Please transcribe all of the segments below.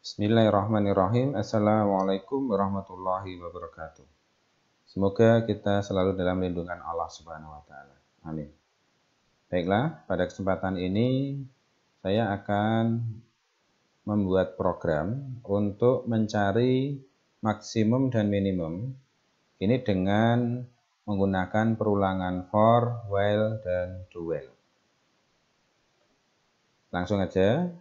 Bismillahirrahmanirrahim. Assalamualaikum warahmatullahi wabarakatuh. Semoga kita selalu dalam lindungan Allah Subhanahu wa taala. Amin. Baiklah, pada kesempatan ini saya akan membuat program untuk mencari maksimum dan minimum. Ini dengan menggunakan perulangan for, while, dan do while. Langsung aja.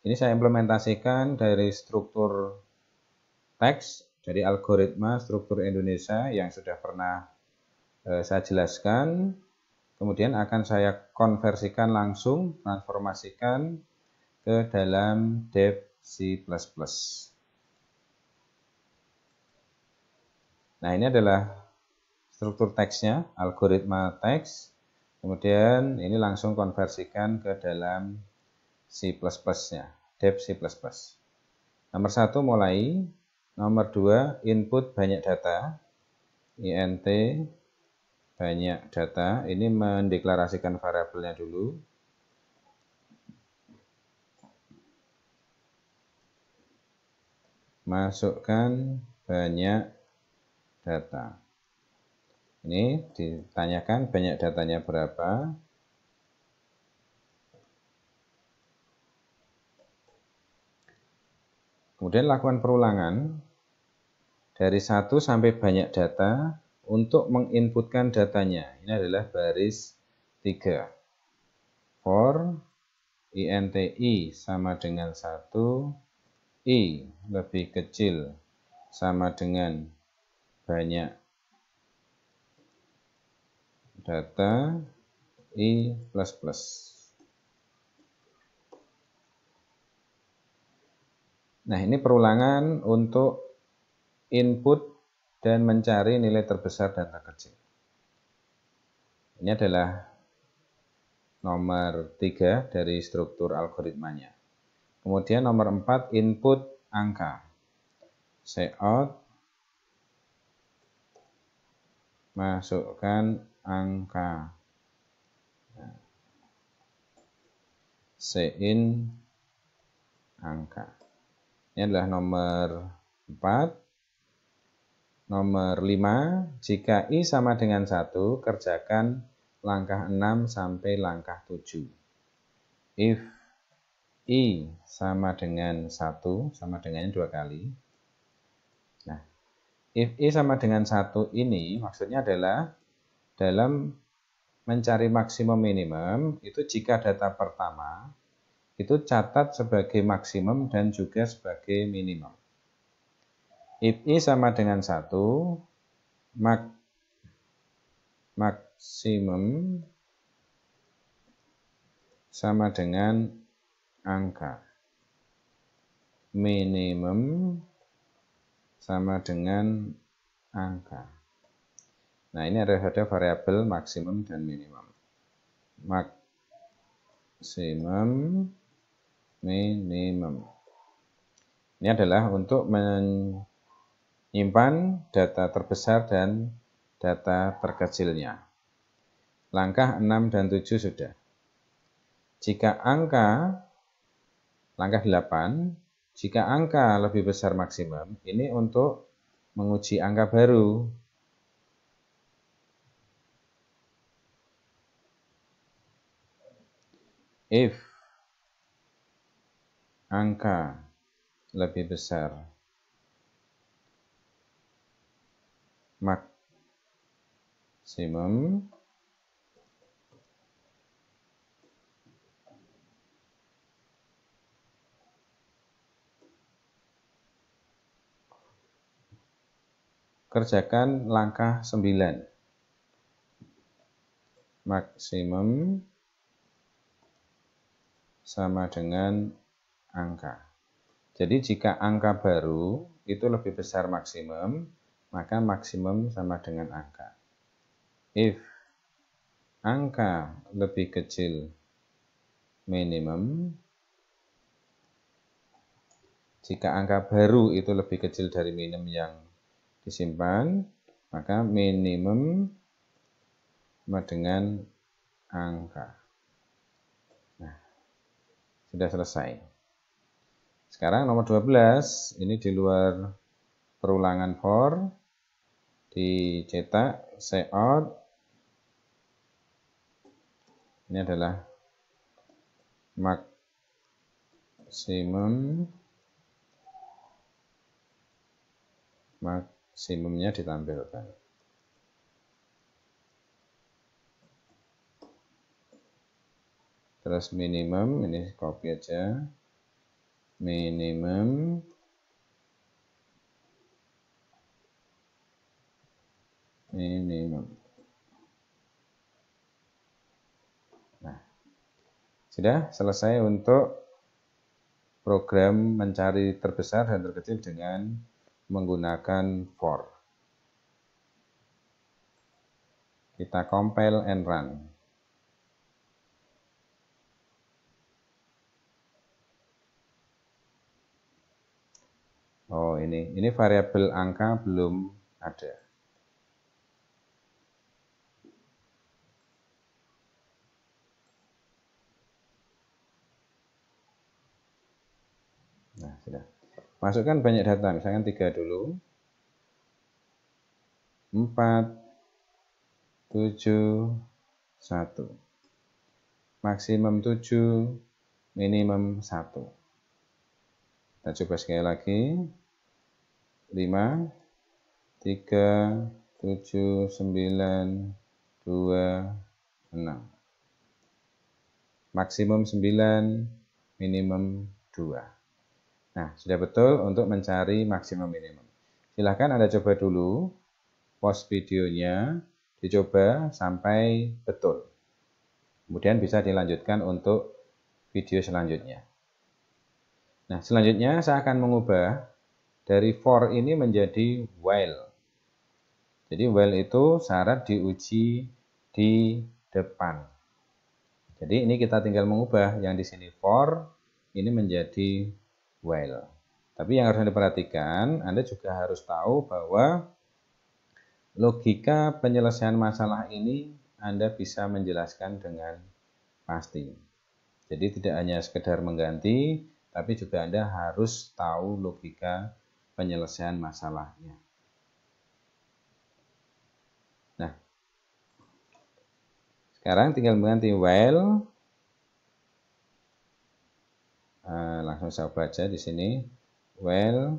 Ini saya implementasikan dari struktur teks, dari algoritma struktur Indonesia yang sudah pernah saya jelaskan. Kemudian akan saya konversikan langsung, transformasikan ke dalam dep C++. Nah, ini adalah struktur teksnya, algoritma teks. Kemudian ini langsung konversikan ke dalam C++-nya, dep C++. Nomor 1 mulai. Nomor 2, input banyak data, int banyak data. Ini mendeklarasikan variabelnya dulu. Masukkan banyak data. Ini ditanyakan banyak datanya berapa. Kemudian lakukan perulangan dari 1 sampai banyak data untuk menginputkan datanya. Ini adalah baris 3. For int i sama dengan 1, i lebih kecil sama dengan banyak data i plus plus. Nah, ini perulangan untuk input dan mencari nilai terbesar dan terkecil. Ini adalah nomor 3 dari struktur algoritmanya. Kemudian nomor 4, input angka. Cout, masukkan angka. Coin angka. Ini adalah nomor 4. Nomor 5, jika i sama dengan 1, kerjakan langkah 6 sampai langkah 7. If i sama dengan 1, sama dengannya 2 kali. Nah, if i sama dengan 1 ini maksudnya adalah dalam mencari maksimum minimum, itu jika data pertama itu catat sebagai maksimum dan juga sebagai minimum. If i sama dengan 1, maksimum sama dengan angka. Minimum sama dengan angka. Nah, ini ada variabel maksimum dan minimum. Maksimum, minimum. Ini adalah untuk menyimpan data terbesar dan data terkecilnya. Langkah 6 dan 7 sudah. Jika angka, langkah 8, jika angka lebih besar maksimum, ini untuk menguji angka baru. If angka lebih besar maksimum, kerjakan langkah 9. Maksimum sama dengan angka. Jadi jika angka baru itu lebih besar maksimum, maka maksimum sama dengan angka. If angka lebih kecil minimum, jika angka baru itu lebih kecil dari minimum yang disimpan, maka minimum sama dengan angka. Nah, sudah selesai. Sekarang nomor 12, ini di luar perulangan for, dicetak, say out. Ini adalah maksimumnya ditampilkan. Terus minimum, ini copy aja. Minimum. Nah, sudah selesai untuk program mencari terbesar dan terkecil dengan menggunakan for. Kita compile and run. Oh, ini variabel angka belum ada. Nah, sudah. Masukkan banyak data, misalkan 3 dulu. 4, 7, 1. Maksimum 7, minimum 1. Kita coba sekali lagi. 5, 3, 7, 9, 2, 6. Maksimum 9, minimum 2. Nah, sudah betul untuk mencari maksimum minimum. Silahkan Anda coba dulu, pause videonya, dicoba sampai betul. Kemudian bisa dilanjutkan untuk video selanjutnya. Nah, selanjutnya saya akan mengubah dari for ini menjadi while. Jadi while itu syarat diuji di depan. Jadi ini kita tinggal mengubah yang di sini for, ini menjadi while. Tapi yang harus Anda perhatikan, Anda juga harus tahu bahwa logika penyelesaian masalah ini Anda bisa menjelaskan dengan pasti. Jadi tidak hanya sekedar mengganti, tapi juga Anda harus tahu logika penyelesaian masalahnya. Nah, sekarang tinggal mengganti while. Langsung saya baca di sini. While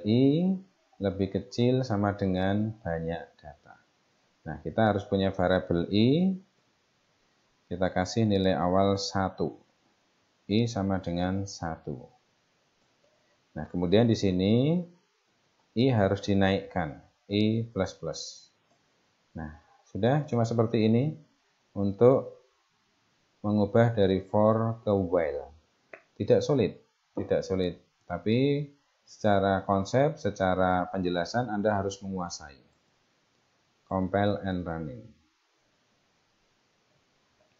i lebih kecil sama dengan banyak data. Nah, kita harus punya variabel i. Kita kasih nilai awal 1. I sama dengan 1. Nah, kemudian di sini i harus dinaikkan. I plus. Nah, sudah cuma seperti ini untuk mengubah dari for ke while. Tidak sulit. Tapi secara konsep, secara penjelasan Anda harus menguasai. Compile and running.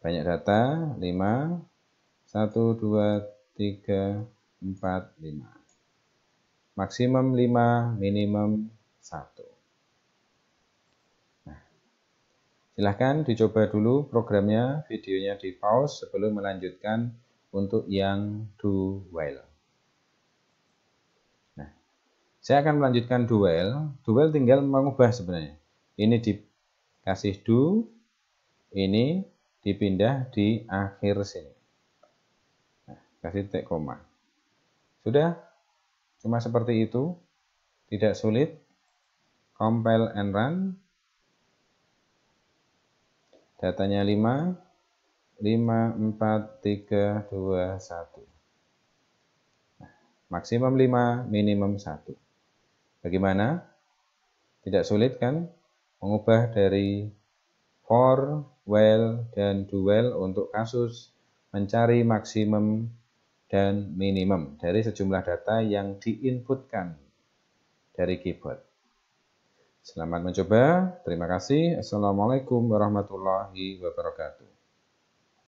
Banyak data, 5, 1, 2, 3, 4, 5. Maksimum 5, minimum 1. Nah, silahkan dicoba dulu programnya, videonya di pause sebelum melanjutkan untuk yang do while. Nah, saya akan melanjutkan do while. Do while tinggal mengubah sebenarnya. Ini dikasih do, ini dipindah di akhir sini. Nah, kasih titik koma. Sudah, cuma seperti itu, tidak sulit. Compile and run. Datanya 5, 4, 3, 2, 1. Nah, maksimum 5, minimum 1. Bagaimana? Tidak sulit kan? Mengubah dari for, while, dan do while untuk kasus mencari maksimum dan minimum dari sejumlah data yang diinputkan dari keyboard. Selamat mencoba. Terima kasih. Assalamualaikum warahmatullahi wabarakatuh.